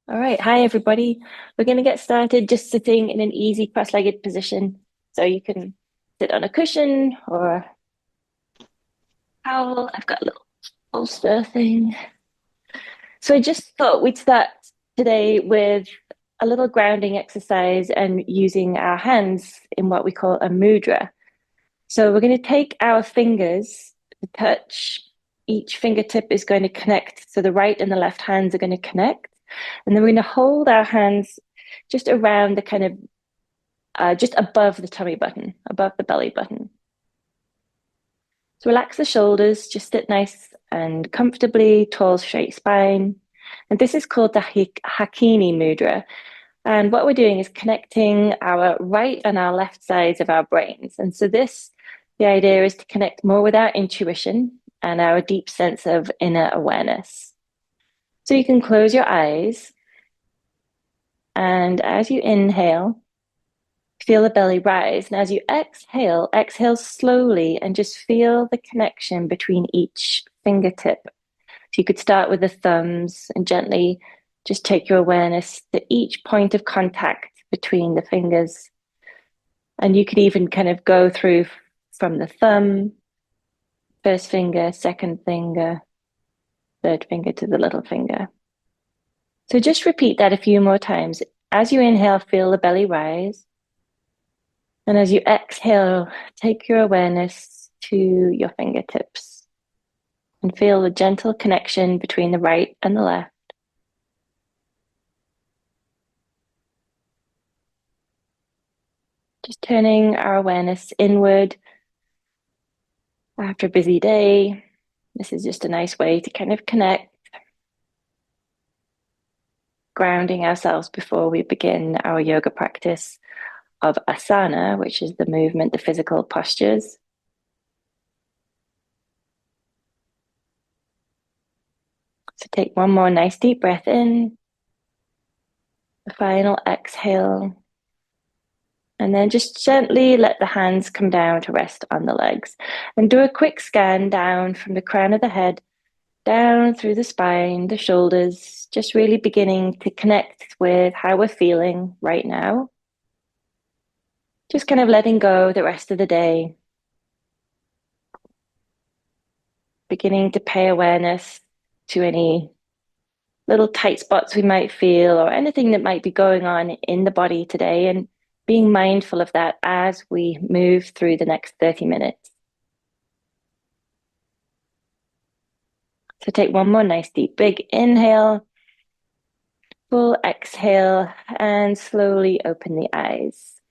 All right, hi everybody. We're going to get started just sitting in an easy cross-legged position. So you can sit on a cushion or a towel. I've got a little bolster thing. So I just thought we'd start today with a little grounding exercise and using our hands in what we call a mudra. So we're going to take our fingers to touch. Each fingertip is going to connect. So the right and the left hands are going to connect. And then we're going to hold our hands just around the kind of just above the tummy button, above the belly button. So relax the shoulders, just sit nice and comfortably, tall, straight spine. And this is called the Hakini Mudra. And what we're doing is connecting our right and our left sides of our brains. And so the idea is to connect more with our intuition and our deep sense of inner awareness. So you can close your eyes. And as you inhale, feel the belly rise. And as you exhale, exhale slowly and just feel the connection between each fingertip. So you could start with the thumbs and gently just take your awareness to each point of contact between the fingers. And you could even kind of go through from the thumb, first finger, second finger, third finger to the little finger. So just repeat that a few more times. As you inhale, feel the belly rise. And as you exhale, take your awareness to your fingertips and feel the gentle connection between the right and the left. Just turning our awareness inward after a busy day. This is just a nice way to kind of connect, grounding ourselves before we begin our yoga practice of asana, which is the movement, the physical postures. So take one more nice deep breath in, the final exhale, and then just gently let the hands come down to rest on the legs. And do a quick scan down from the crown of the head, down through the spine, the shoulders, just really beginning to connect with how we're feeling right now. Just kind of letting go the rest of the day. Beginning to pay awareness to any little tight spots we might feel or anything that might be going on in the body today, and being mindful of that as we move through the next 30 minutes. So take one more nice deep big inhale, full exhale, and slowly open the eyes.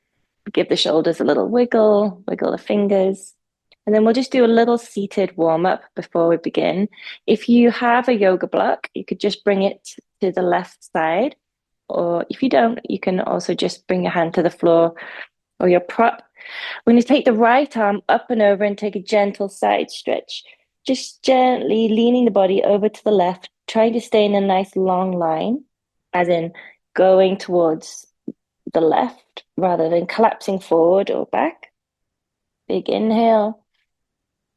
Give the shoulders a little wiggle, wiggle the fingers. And then we'll just do a little seated warm up before we begin. If you have a yoga block, you could just bring it to the left side. Or if you don't, you can also just bring your hand to the floor or your prop. We're going to take the right arm up and over and take a gentle side stretch. Just gently leaning the body over to the left, trying to stay in a nice long line, as in going towards the left rather than collapsing forward or back. Big inhale.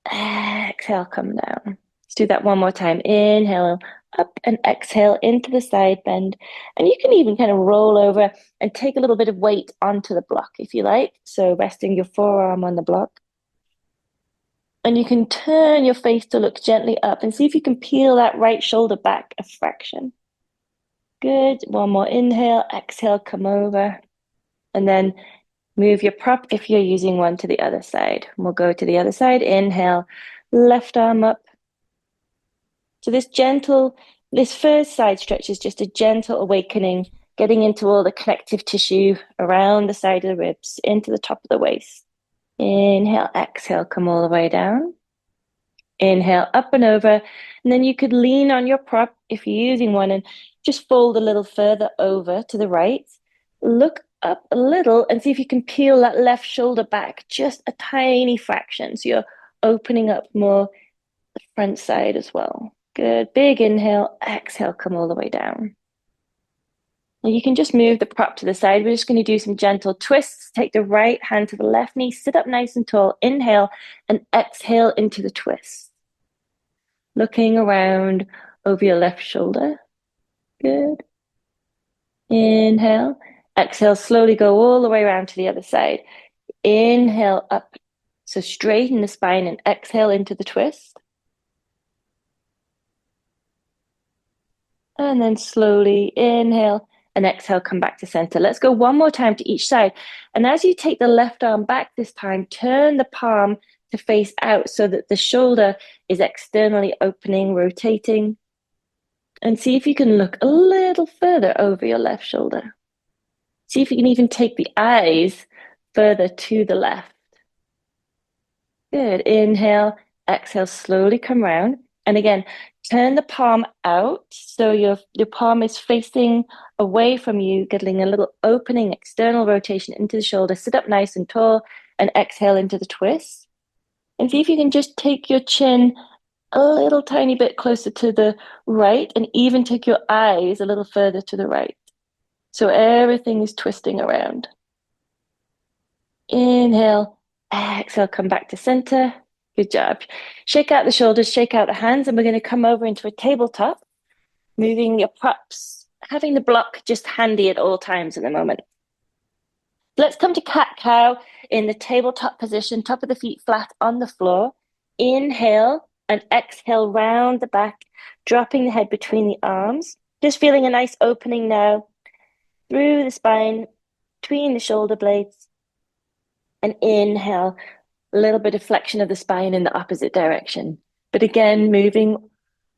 Exhale, come down. Let's do that one more time. Inhale up and exhale into the side bend. And you can even kind of roll over and take a little bit of weight onto the block if you like. So resting your forearm on the block. And you can turn your face to look gently up and see if you can peel that right shoulder back a fraction. Good. One more inhale, exhale, come over. And then move your prop if you're using one to the other side. We'll go to the other side. Inhale, left arm up. So this first side stretch is just a gentle awakening, getting into all the connective tissue around the side of the ribs, into the top of the waist. Inhale, exhale, come all the way down. Inhale, up and over. And then you could lean on your prop if you're using one and just fold a little further over to the right. Look up a little and see if you can peel that left shoulder back just a tiny fraction. So you're opening up more the front side as well. Good. Big inhale, exhale, come all the way down. And you can just move the prop to the side. We're just going to do some gentle twists. Take the right hand to the left knee, sit up nice and tall, inhale, and exhale into the twist. Looking around over your left shoulder. Good. Inhale. Exhale, slowly go all the way around to the other side. Inhale up. So straighten the spine and exhale into the twist. And then slowly inhale and exhale, come back to center. Let's go one more time to each side. And as you take the left arm back this time, turn the palm to face out so that the shoulder is externally opening, rotating. And see if you can look a little further over your left shoulder. See if you can even take the eyes further to the left. Good. Inhale, exhale, slowly come round. And again, turn the palm out so your palm is facing away from you, getting a little opening, external rotation into the shoulder. Sit up nice and tall and exhale into the twist. And see if you can just take your chin a little tiny bit closer to the right and even take your eyes a little further to the right. So everything is twisting around. Inhale, exhale, come back to center. Good job. Shake out the shoulders, shake out the hands, and we're going to come over into a tabletop, moving your props, having the block just handy at all times at the moment. Let's come to cat-cow in the tabletop position, top of the feet flat on the floor. Inhale and exhale round the back, dropping the head between the arms. Just feeling a nice opening now through the spine, between the shoulder blades. And inhale, a little bit of flexion of the spine in the opposite direction. But again, moving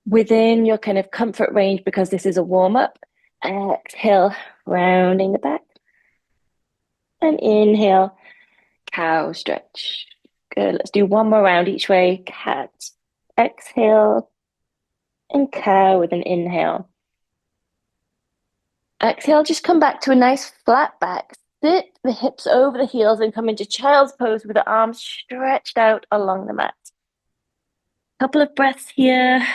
within your kind of comfort range because this is a warm-up. Exhale, rounding the back. And inhale, cow stretch. Good. Let's do one more round each way. Cat. Exhale. And cow with an inhale. Exhale, just come back to a nice flat back. Sit the hips over the heels and come into child's pose with the arms stretched out along the mat. Couple of breaths here.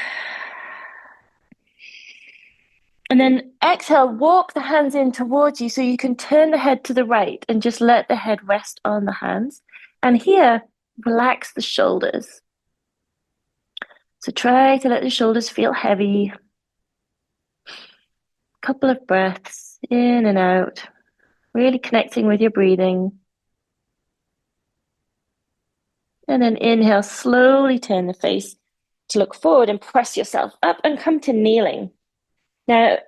And then exhale, walk the hands in towards you so you can turn the head to the right and just let the head rest on the hands. And here, relax the shoulders. So try to let the shoulders feel heavy. Couple of breaths in and out, really connecting with your breathing. And then inhale, slowly turn the face to look forward and press yourself up and come to kneeling. Now,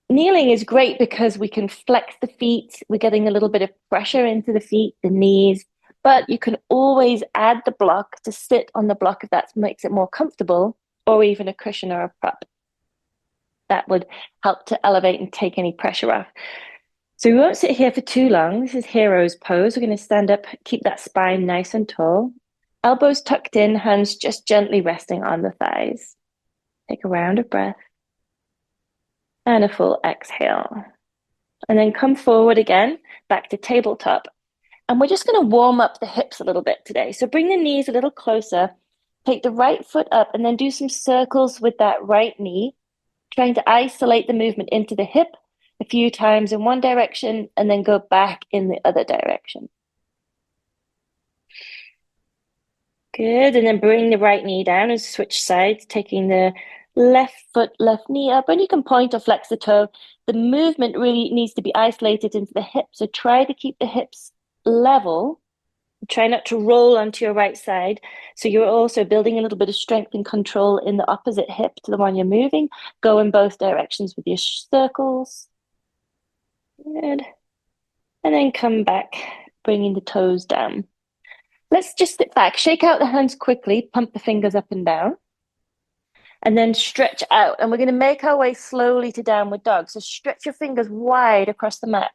kneeling is great because we can flex the feet. We're getting a little bit of pressure into the feet, the knees, but you can always add the block to sit on the block if that makes it more comfortable, or even a cushion or a prop. That would help to elevate and take any pressure off. So we won't sit here for too long. This is hero's pose. We're going to stand up, keep that spine nice and tall. Elbows tucked in, hands just gently resting on the thighs. Take a round of breath. And a full exhale. And then come forward again, back to tabletop. And we're just going to warm up the hips a little bit today. So bring the knees a little closer. Take the right foot up and then do some circles with that right knee, trying to isolate the movement into the hip a few times in one direction and then go back in the other direction. Good. And then bring the right knee down and switch sides, taking the left foot, left knee up. And you can point or flex the toe. The movement really needs to be isolated into the hips. So try to keep the hips level. Try not to roll onto your right side. So you're also building a little bit of strength and control in the opposite hip to the one you're moving. Go in both directions with your circles. Good. And then come back, bringing the toes down. Let's just sit back, shake out the hands quickly, pump the fingers up and down, and then stretch out. And we're going to make our way slowly to downward dog. So stretch your fingers wide across the mat.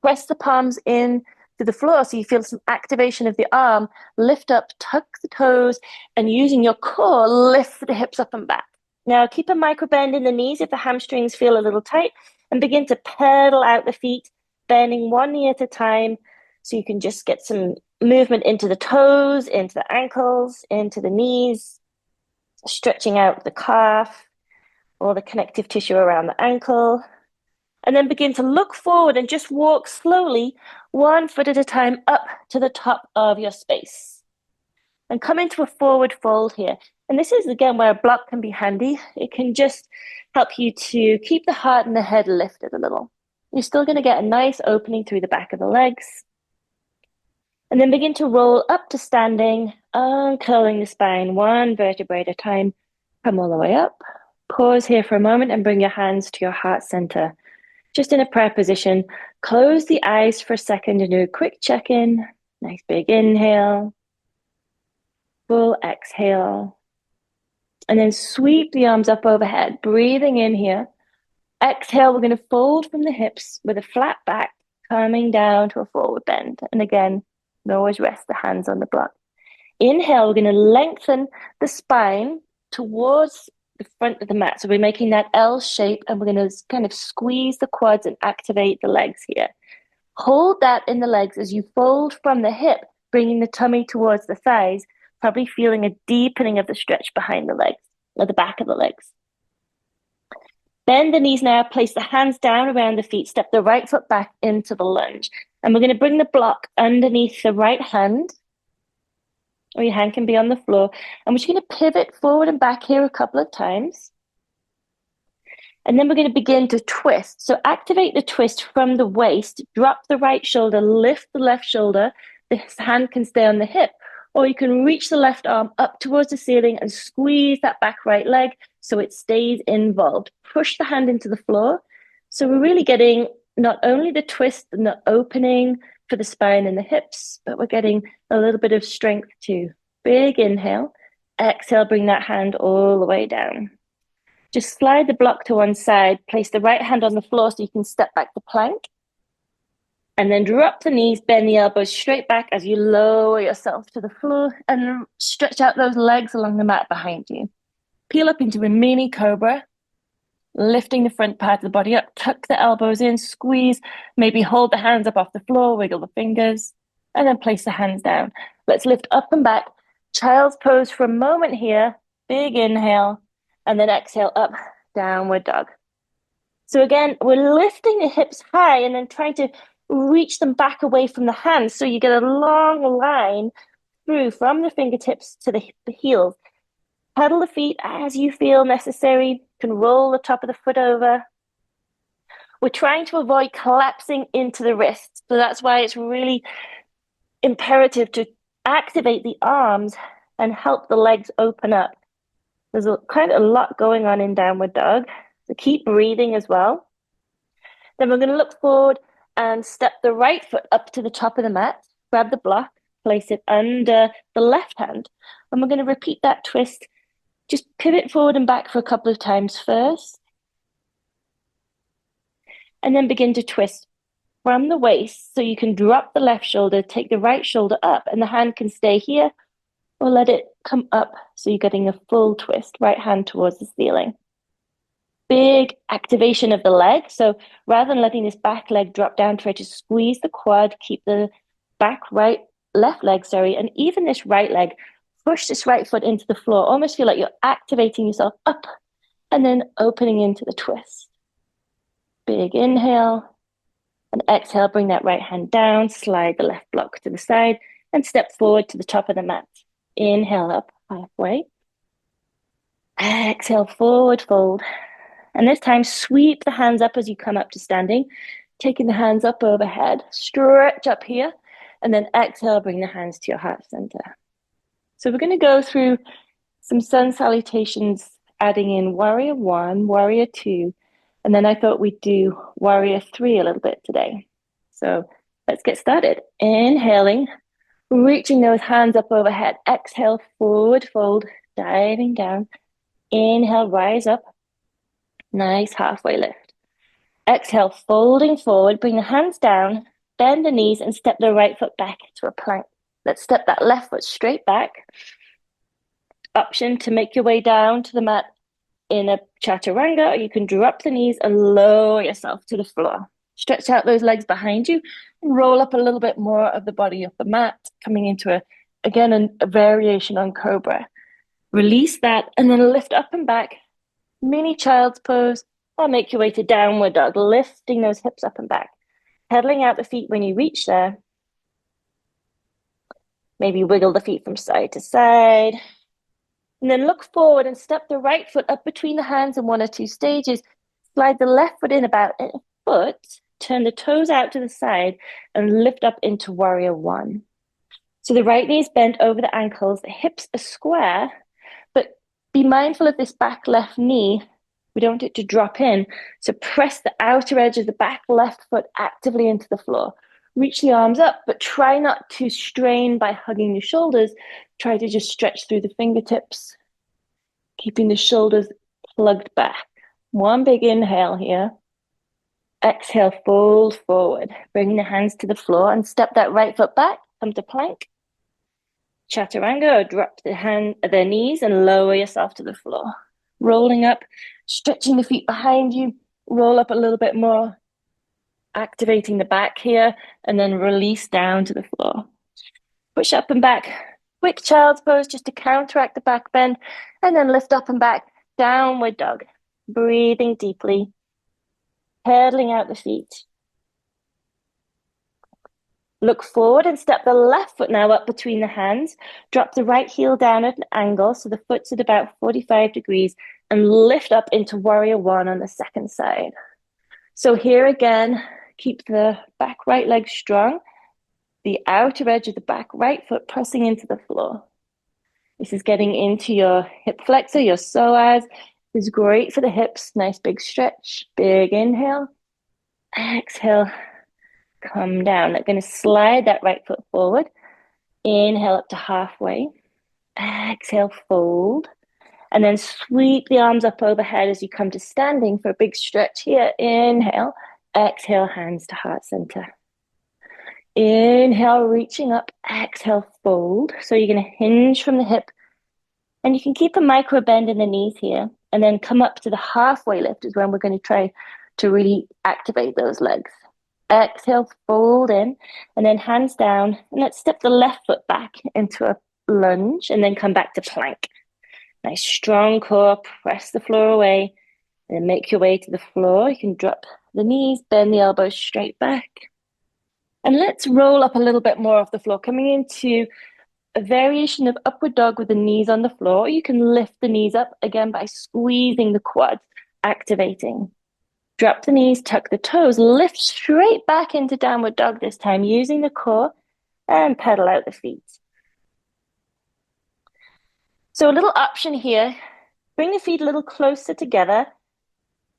Press the palms in to the floor so you feel some activation of the arm. Lift up, tuck the toes, and using your core, lift the hips up and back. Now keep a micro bend in the knees if the hamstrings feel a little tight, and begin to pedal out the feet, bending one knee at a time so you can just get some movement into the toes, into the ankles, into the knees, stretching out the calf or the connective tissue around the ankle. And then begin to look forward and just walk slowly, one foot at a time, up to the top of your space. And come into a forward fold here. And this is, again, where a block can be handy. It can just help you to keep the heart and the head lifted a little. You're still going to get a nice opening through the back of the legs. And then begin to roll up to standing, uncurling the spine one vertebrae at a time. Come all the way up. Pause here for a moment and bring your hands to your heart center. Just in a prayer position, close the eyes for a second and do a quick check-in. Nice big inhale. Full exhale. And then sweep the arms up overhead, breathing in here. Exhale, we're going to fold from the hips with a flat back, coming down to a forward bend. And again, you always rest the hands on the block. Inhale, we're going to lengthen the spine towards the front of the mat. So we're making that L shape, and we're going to kind of squeeze the quads and activate the legs here. Hold that in the legs as you fold from the hip, bringing the tummy towards the thighs, probably feeling a deepening of the stretch behind the legs, or the back of the legs. Bend the knees now, place the hands down around the feet, step the right foot back into the lunge. And we're going to bring the block underneath the right hand, or your hand can be on the floor. And we're just going to pivot forward and back here a couple of times. And then we're going to begin to twist. So activate the twist from the waist, drop the right shoulder, lift the left shoulder. This hand can stay on the hip, or you can reach the left arm up towards the ceiling and squeeze that back right leg so it stays involved. Push the hand into the floor. So we're really getting not only the twist and the opening for the spine and the hips, but we're getting a little bit of strength too. Big inhale. Exhale, bring that hand all the way down. Just slide the block to one side, place the right hand on the floor so you can step back to plank. And then drop the knees, bend the elbows straight back as you lower yourself to the floor and stretch out those legs along the mat behind you. Peel up into a mini cobra, lifting the front part of the body up, tuck the elbows in, squeeze, maybe hold the hands up off the floor, wiggle the fingers, and then place the hands down. Let's lift up and back. Child's pose for a moment here. Big inhale, and then exhale up, downward dog. So again, we're lifting the hips high and then trying to reach them back away from the hands. So you get a long line through from the fingertips to the heels. Pedal the feet as you feel necessary. You can roll the top of the foot over. We're trying to avoid collapsing into the wrists. So that's why it's really imperative to activate the arms and help the legs open up. There's quite a lot going on in downward dog. So keep breathing as well. Then we're going to look forward and step the right foot up to the top of the mat. Grab the block, place it under the left hand. And we're going to repeat that twist. Just pivot forward and back for a couple of times first. And then begin to twist from the waist so you can drop the left shoulder, take the right shoulder up, and the hand can stay here, or let it come up so you're getting a full twist, right hand towards the ceiling. Big activation of the leg. So rather than letting this back leg drop down, try to squeeze the quad, keep the left leg, and even this right leg, push this right foot into the floor. Almost feel like you're activating yourself up and then opening into the twist. Big inhale and exhale, bring that right hand down, slide the left block to the side and step forward to the top of the mat. Inhale up halfway. Exhale, forward fold. And this time, sweep the hands up as you come up to standing, taking the hands up overhead, stretch up here, and then exhale, bring the hands to your heart center. So we're going to go through some sun salutations, adding in warrior 1, warrior 2, and then I thought we'd do warrior 3 a little bit today. So let's get started. Inhaling, reaching those hands up overhead. Exhale, forward fold, diving down. Inhale, rise up. Nice halfway lift. Exhale, folding forward, bring the hands down, bend the knees and step the right foot back to a plank. Let's step that left foot straight back. Option to make your way down to the mat in a chaturanga, or you can drop the knees and lower yourself to the floor. Stretch out those legs behind you and roll up a little bit more of the body off the mat, coming into a variation on cobra. Release that and then lift up and back. Mini child's pose, or make your way to downward dog, lifting those hips up and back. Pedaling out the feet when you reach there. Maybe wiggle the feet from side to side. And then look forward and step the right foot up between the hands in 1 or 2 stages. Slide the left foot in about a foot turn the toes out to the side and lift up into warrior one. So the right knee is bent over the ankles, the hips are square, but be mindful of this back left knee. We don't want it to drop in. So press the outer edge of the back left foot actively into the floor. Reach the arms up, but try not to strain by hugging the shoulders. Try to just stretch through the fingertips, keeping the shoulders plugged back. One big inhale here. Exhale, fold forward. Bring the hands to the floor and step that right foot back. Come to plank. Chaturanga, or drop the knees and lower yourself to the floor. Rolling up, stretching the feet behind you. Roll up a little bit more. Activating the back here, and then release down to the floor. Push up and back. Quick child's pose just to counteract the back bend, and then lift up and back. Downward dog. Breathing deeply. Pedaling out the feet. Look forward and step the left foot now up between the hands. Drop the right heel down at an angle so the foot's at about 45 degrees and lift up into warrior one on the second side. So here again, keep the back right leg strong. The outer edge of the back right foot pressing into the floor. This is getting into your hip flexor, your psoas. This is great for the hips. Nice big stretch. Big inhale. Exhale. Come down. I'm going to slide that right foot forward. Inhale up to halfway. Exhale, fold. And then sweep the arms up overhead as you come to standing for a big stretch here. Inhale. Exhale, hands to heart center. Inhale, reaching up. Exhale, fold. So you're going to hinge from the hip. And you can keep a micro bend in the knees here. And then come up to the halfway lift is when we're going to try to really activate those legs. Exhale, fold in, and then hands down. And let's step the left foot back into a lunge and then come back to plank. Nice strong core, press the floor away, and then make your way to the floor. You can drop the knees, bend the elbows straight back. And let's roll up a little bit more off the floor, coming into a variation of upward dog with the knees on the floor. You can lift the knees up again by squeezing the quads, activating. Drop the knees, tuck the toes, lift straight back into downward dog this time, using the core, and pedal out the feet. So a little option here, bring the feet a little closer together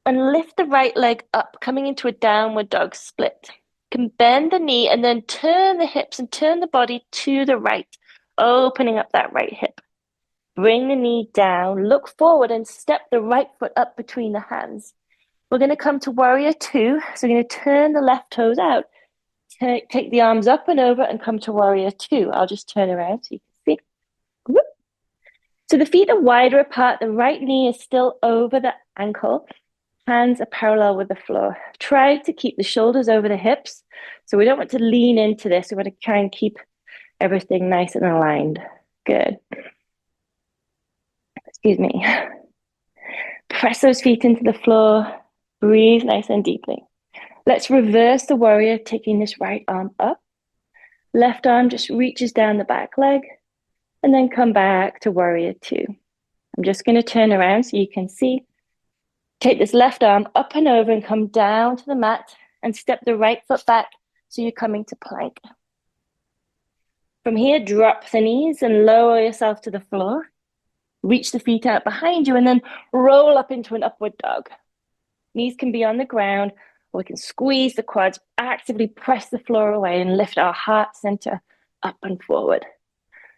and lift the right leg up, coming into a downward dog split. You can bend the knee and then turn the hips and turn the body to the right, opening up that right hip. Bring the knee down, look forward and step the right foot up between the hands. We're going to come to warrior two. So we're going to turn the left toes out. Take the arms up and over and come to warrior two. I'll just turn around so you can see. Whoop. So the feet are wider apart. The right knee is still over the ankle. Hands are parallel with the floor. Try to keep the shoulders over the hips. So we don't want to lean into this. We want to try and keep everything nice and aligned. Good. Excuse me. Press those feet into the floor. Breathe nice and deeply. Let's reverse the warrior, taking this right arm up. Left arm just reaches down the back leg, and then come back to warrior two. I'm just going to turn around so you can see. Take this left arm up and over and come down to the mat and step the right foot back so you're coming to plank. From here, drop the knees and lower yourself to the floor. Reach the feet out behind you and then roll up into an upward dog. Knees can be on the ground, or we can squeeze the quads, actively press the floor away and lift our heart center up and forward.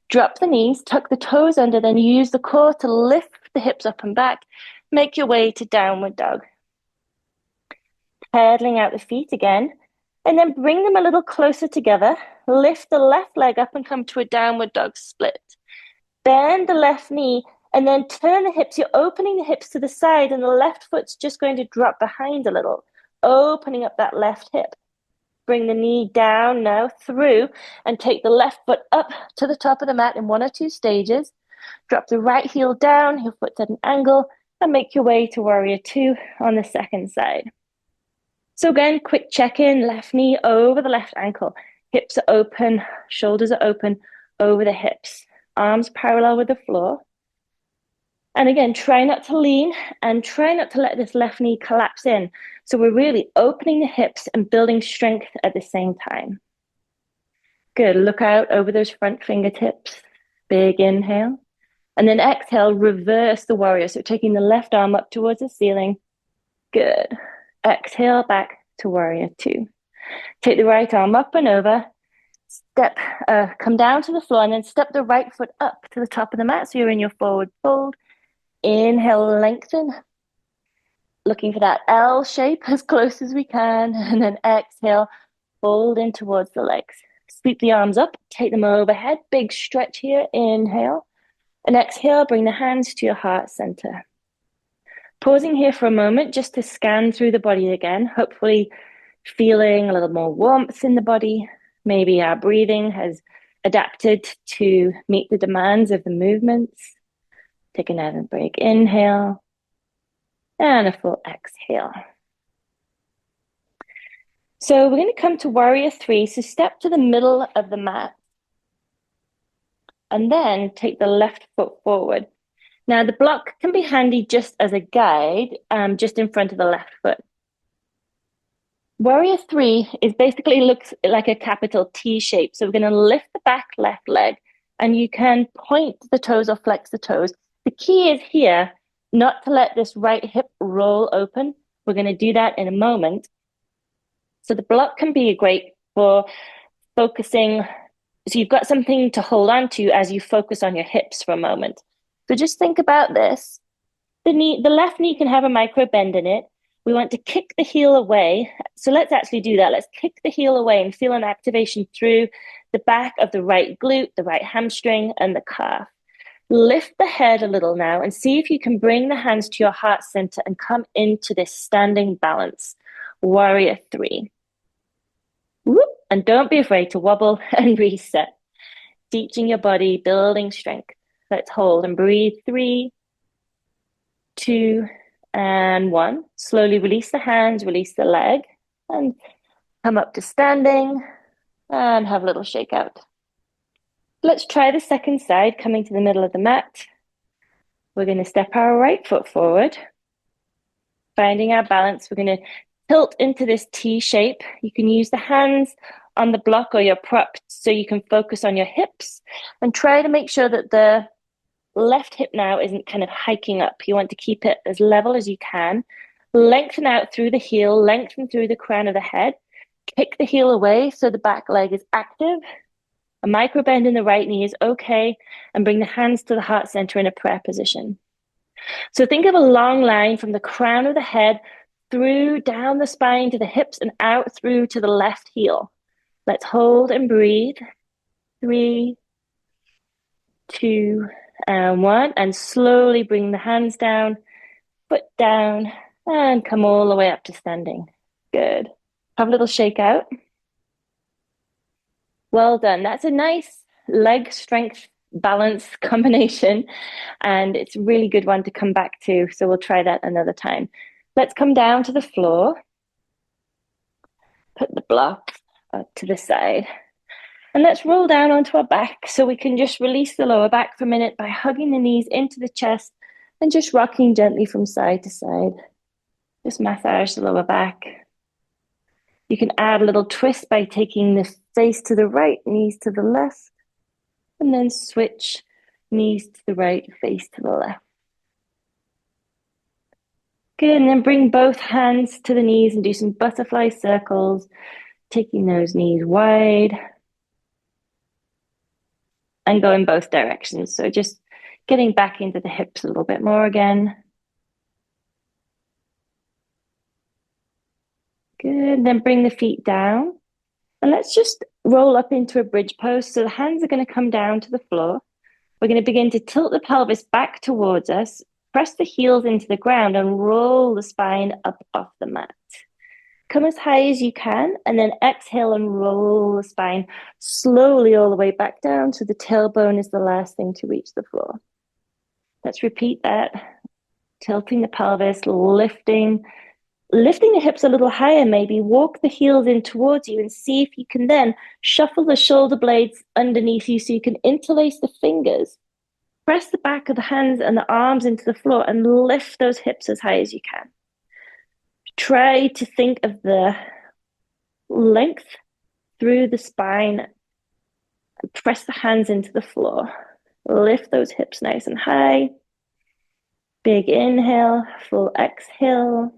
Drop the knees, tuck the toes under, then use the core to lift the hips up and back. Make your way to downward dog. Pedaling out the feet again, and then bring them a little closer together. Lift the left leg up and come to a downward dog split. Bend the left knee and then turn the hips. You're opening the hips to the side and the left foot's just going to drop behind a little, opening up that left hip. Bring the knee down now through and take the left foot up to the top of the mat in 1 or 2 stages. Drop the right heel down, your foot's at an angle, and make your way to warrior two on the second side. So again, quick check-in, left knee over the left ankle. Hips are open, shoulders are open over the hips. Arms parallel with the floor. And again, try not to lean and try not to let this left knee collapse in. So we're really opening the hips and building strength at the same time. Good. Look out over those front fingertips. Big inhale. And then exhale, reverse the warrior. So taking the left arm up towards the ceiling. Good. Exhale back to warrior two. Take the right arm up and over. Come down to the floor and then step the right foot up to the top of the mat. So you're in your forward fold. Inhale, lengthen. Looking for that L shape as close as we can. And then exhale, fold in towards the legs. Sweep the arms up, take them overhead. Big stretch here. Inhale. And exhale, bring the hands to your heart center. Pausing here for a moment just to scan through the body again, hopefully feeling a little more warmth in the body. Maybe our breathing has adapted to meet the demands of the movements. Take another big inhale and a full exhale. So we're going to come to warrior three. So step to the middle of the mat and then take the left foot forward. Now the block can be handy just as a guide, just in front of the left foot. Warrior three looks like a capital T shape. So we're going to lift the back left leg and you can point the toes or flex the toes. The key is here not to let this right hip roll open. We're going to do that in a moment. So the block can be great for focusing. So you've got something to hold on to as you focus on your hips for a moment. So just think about this. The left knee can have a micro bend in it. We want to kick the heel away. So let's actually do that. Let's kick the heel away and feel an activation through the back of the right glute, the right hamstring, and the calf. Lift the head a little now and see if you can bring the hands to your heart center and come into this standing balance. Warrior three. Whoop. And don't be afraid to wobble and reset. Teaching your body, building strength. Let's hold and breathe. 3, 2, and 1. Slowly release the hands, release the leg, and come up to standing and have a little shake out. Let's try the second side, coming to the middle of the mat. We're going to step our right foot forward, finding our balance. We're going to tilt into this T shape. You can use the hands on the block or your prop so you can focus on your hips and try to make sure that the left hip now isn't kind of hiking up. You want to keep it as level as you can. Lengthen out through the heel, lengthen through the crown of the head. Kick the heel away so the back leg is active. A micro bend in the right knee is okay. And bring the hands to the heart center in a prayer position. So think of a long line from the crown of the head through down the spine to the hips and out through to the left heel. Let's hold and breathe. 3, 2, and 1. And slowly bring the hands down, foot down, and come all the way up to standing. Good. Have a little shake out. Well done. That's a nice leg strength balance combination. And it's a really good one to come back to. So we'll try that another time. Let's come down to the floor. Put the block to the side. And let's roll down onto our back so we can just release the lower back for a minute by hugging the knees into the chest and just rocking gently from side to side. Just massage the lower back. You can add a little twist by taking the face to the right, knees to the left, and then switch knees to the right, face to the left. Good, and then bring both hands to the knees and do some butterfly circles, taking those knees wide and go in both directions. So just getting back into the hips a little bit more again. Good, then bring the feet down. And let's just roll up into a bridge pose. So the hands are going to come down to the floor. We're going to begin to tilt the pelvis back towards us, press the heels into the ground and roll the spine up off the mat. Come as high as you can and then exhale and roll the spine slowly all the way back down so the tailbone is the last thing to reach the floor. Let's repeat that. Tilting the pelvis, lifting the hips a little higher, maybe walk the heels in towards you and see if you can then shuffle the shoulder blades underneath you so you can interlace the fingers. press the back of the hands and the arms into the floor and lift those hips as high as you can. Try to think of the length through the spine. Press the hands into the floor. Lift those hips nice and high. Big inhale, full exhale.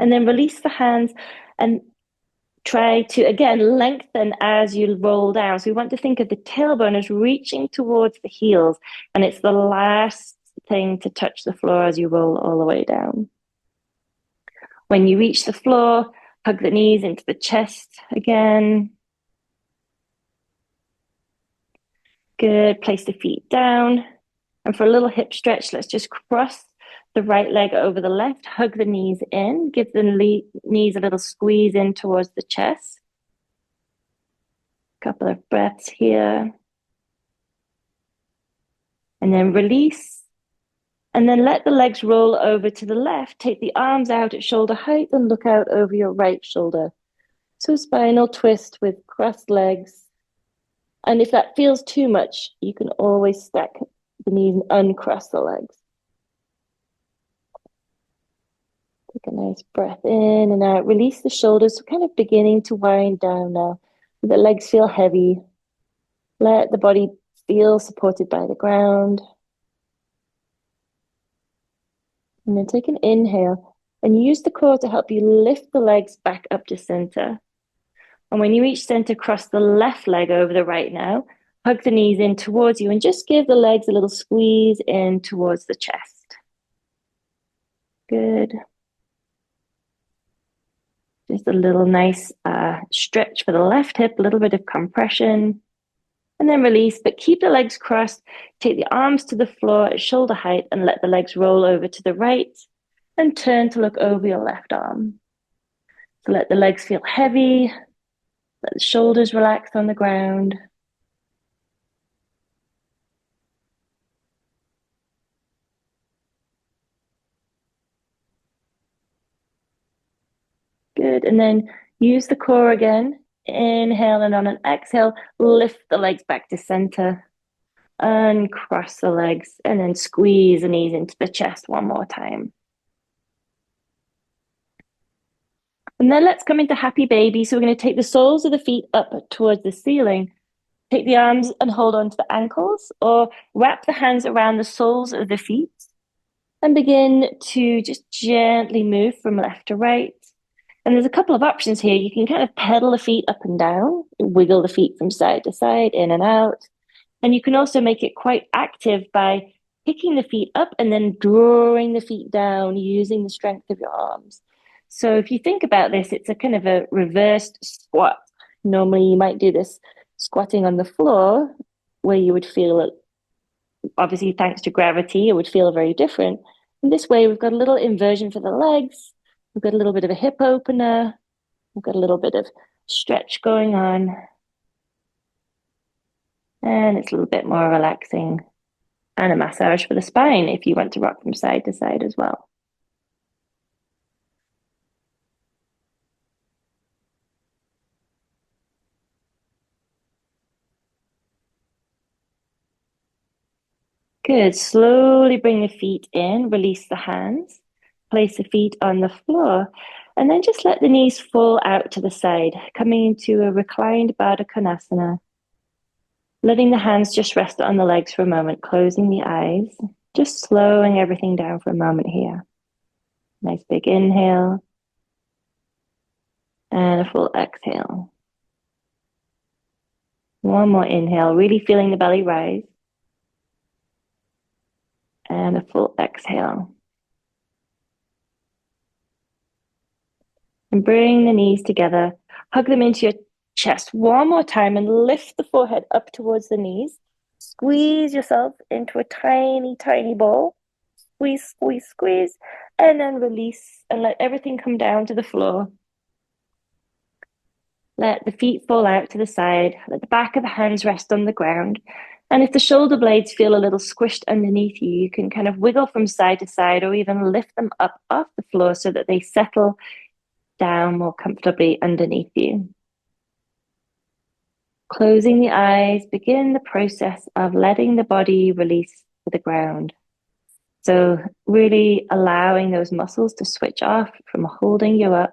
And then release the hands and try to, again, lengthen as you roll down. So we want to think of the tailbone as reaching towards the heels, and it's the last thing to touch the floor as you roll all the way down. When you reach the floor, hug the knees into the chest again. Good. Place the feet down. And for a little hip stretch, let's just cross the right leg over the left, hug the knees in, give the knees a little squeeze in towards the chest. Couple of breaths here. And then release. And then let the legs roll over to the left. Take the arms out at shoulder height and look out over your right shoulder. So spinal twist with crossed legs. And if that feels too much, you can always stack the knees and uncross the legs. Take a nice breath in and out. Release the shoulders. So kind of beginning to wind down now. The legs feel heavy. Let the body feel supported by the ground. And then take an inhale and use the core to help you lift the legs back up to center. And when you reach center, cross the left leg over the right now. Hug the knees in towards you and just give the legs a little squeeze in towards the chest. Good. Just a little nice stretch for the left hip, a little bit of compression. And then release, but keep the legs crossed. Take the arms to the floor at shoulder height and let the legs roll over to the right and turn to look over your left arm. So let the legs feel heavy. Let the shoulders relax on the ground. Good. And then use the core again. Inhale, and on an exhale, lift the legs back to center. Uncross the legs and then squeeze the knees into the chest one more time. And then let's come into happy baby. So we're going to take the soles of the feet up towards the ceiling. Take the arms and hold on to the ankles, or wrap the hands around the soles of the feet and begin to just gently move from left to right. And there's a couple of options here. You can kind of pedal the feet up and down, wiggle the feet from side to side, in and out. And you can also make it quite active by picking the feet up and then drawing the feet down using the strength of your arms. So if you think about this, it's a kind of a reversed squat. Normally you might do this squatting on the floor where you would feel it, obviously thanks to gravity, it would feel very different. In this way, we've got a little inversion for the legs. We've got a little bit of a hip opener. We've got a little bit of stretch going on. And it's a little bit more relaxing. And a massage for the spine if you want to rock from side to side as well. Good. Slowly bring the feet in, release the hands, place the feet on the floor, and then just let the knees fall out to the side, coming into a reclined Baddha Konasana. Letting the hands just rest on the legs for a moment, closing the eyes, just slowing everything down for a moment here. Nice big inhale and a full exhale. One more inhale, really feeling the belly rise. And a full exhale. And bring the knees together. Hug them into your chest one more time and lift the forehead up towards the knees. Squeeze yourself into a tiny, tiny ball. Squeeze, squeeze, squeeze. And then release and let everything come down to the floor. Let the feet fall out to the side. Let the back of the hands rest on the ground. And if the shoulder blades feel a little squished underneath you, you can kind of wiggle from side to side or even lift them up off the floor so that they settle down more comfortably underneath you. Closing the eyes, begin the process of letting the body release to the ground. So really allowing those muscles to switch off from holding you up,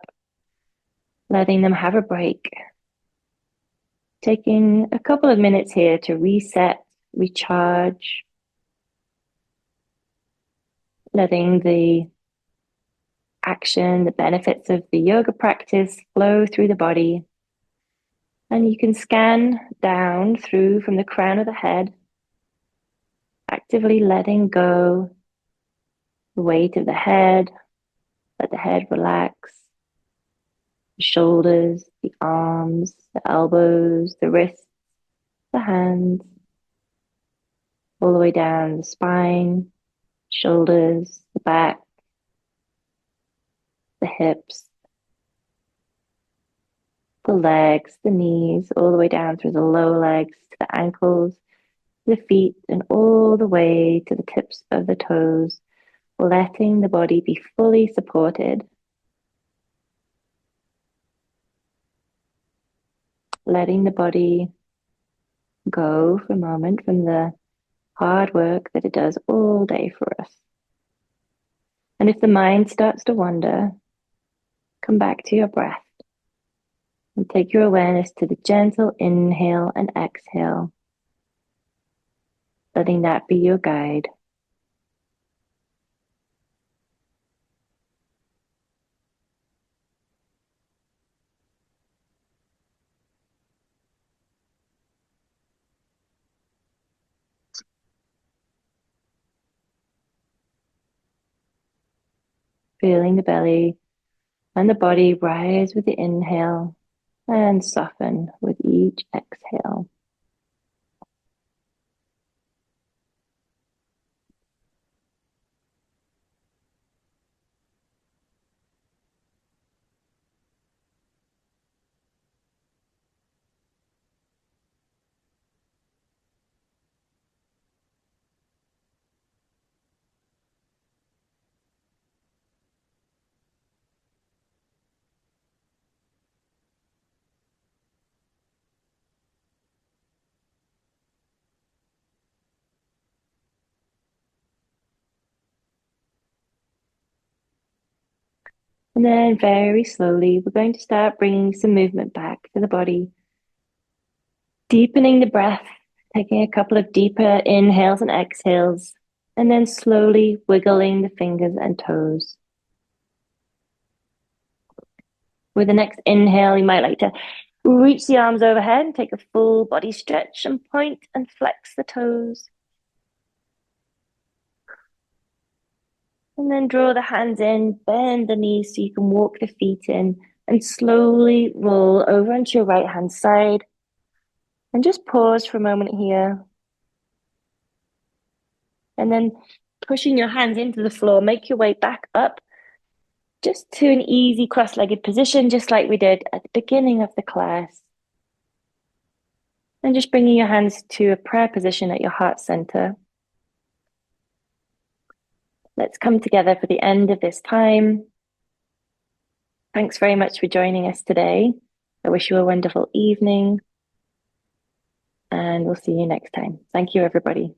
letting them have a break. Taking a couple of minutes here to reset, recharge, letting the action, the benefits of the yoga practice flow through the body. And you can scan down through from the crown of the head, actively letting go the weight of the head, let the head relax, the shoulders, the arms, the elbows, the wrists, the hands, all the way down the spine, shoulders, the back, the hips, the legs, the knees, all the way down through the lower legs to the ankles, the feet, and all the way to the tips of the toes, letting the body be fully supported, letting the body go for a moment from the hard work that it does all day for us. And if the mind starts to wander, come back to your breath and take your awareness to the gentle inhale and exhale, letting that be your guide. Feeling the belly and the body rise with the inhale and soften with each exhale. And then very slowly, we're going to start bringing some movement back to the body, deepening the breath, taking a couple of deeper inhales and exhales, and then slowly wiggling the fingers and toes. With the next inhale, you might like to reach the arms overhead and take a full body stretch and point and flex the toes. And then draw the hands in, bend the knees so you can walk the feet in, and slowly roll over onto your right hand side. And just pause for a moment here. And then pushing your hands into the floor, make your way back up just to an easy cross-legged position, just like we did at the beginning of the class. And just bringing your hands to a prayer position at your heart center. Let's come together for the end of this time. Thanks very much for joining us today. I wish you a wonderful evening, and we'll see you next time. Thank you, everybody.